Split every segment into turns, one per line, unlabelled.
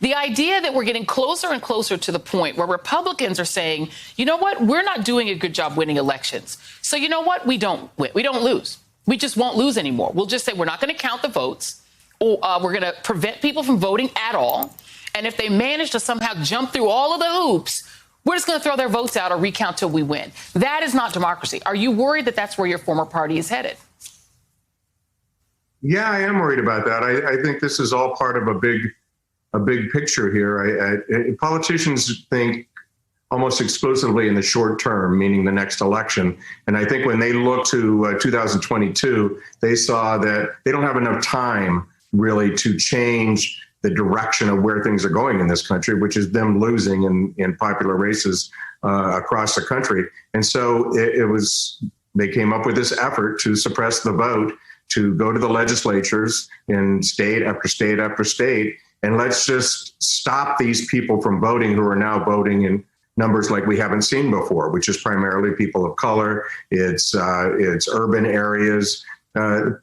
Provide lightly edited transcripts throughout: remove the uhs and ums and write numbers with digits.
The idea that we're getting closer and closer to the point where Republicans are saying, you know what, we're not doing a good job winning elections. So you know what, we don't win. We don't lose. We just won't lose anymore. We'll just say we're not going to count the votes. Or, we're going to prevent people from voting at all. And if they manage to somehow jump through all of the hoops, we're just going to throw their votes out or recount till we win. That is not democracy. Are you worried that that's where your former party is headed?
Yeah, I am worried about that. I think this is all part of a big picture here. Politicians think almost exclusively in the short term, meaning the next election. And I think when they look to 2022, they saw that they don't have enough time really to change the direction of where things are going in this country, which is them losing in popular races across the country. And so they came up with this effort to suppress the vote, to go to the legislatures in state after state after state, and let's just stop these people from voting who are now voting in numbers like we haven't seen before, which is primarily people of color. It's urban areas,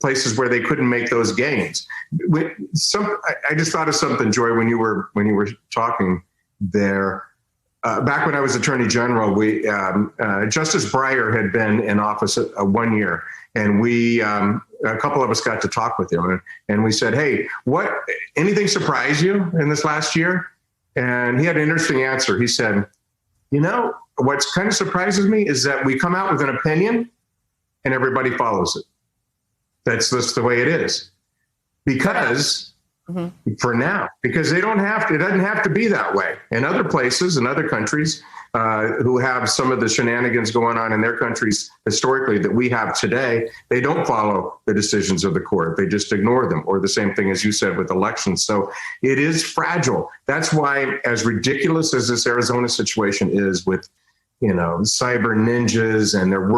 places where they couldn't make those gains. I just thought of something, Joy, when you were talking there. Back when I was Attorney General, Justice Breyer had been in office 1 year, and a couple of us got to talk with him, and we said, "Hey, anything surprise you in this last year?" And he had an interesting answer. He said, "You know, what's kind of surprises me is that we come out with an opinion, and everybody follows it. That's just the way it is, because." Mm-hmm. For now, because it doesn't have to be that way. In other places, in other countries who have some of the shenanigans going on in their countries historically that we have today, they don't follow the decisions of the court. They just ignore them, or the same thing as you said with elections. So it is fragile. That's why, as ridiculous as this Arizona situation is with, cyber ninjas, and they're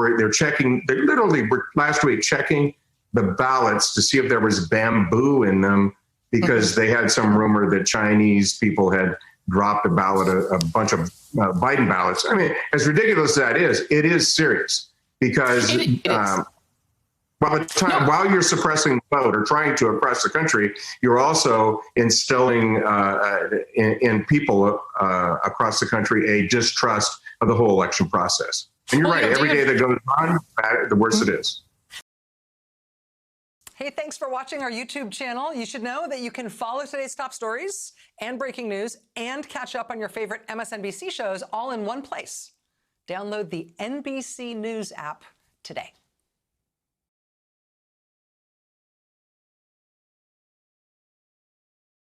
literally last week checking the ballots to see if there was bamboo in them, because they had some rumor that Chinese people had dropped a bunch of Biden ballots. I mean, as ridiculous as that is, it is serious, because while you're suppressing the vote or trying to oppress the country, you're also instilling in people across the country a distrust of the whole election process. And you're right, every day that goes on, the worse it is.
Hey, thanks for watching our YouTube channel. You should know that you can follow today's top stories and breaking news and catch up on your favorite MSNBC shows all in one place. Download the NBC News app today.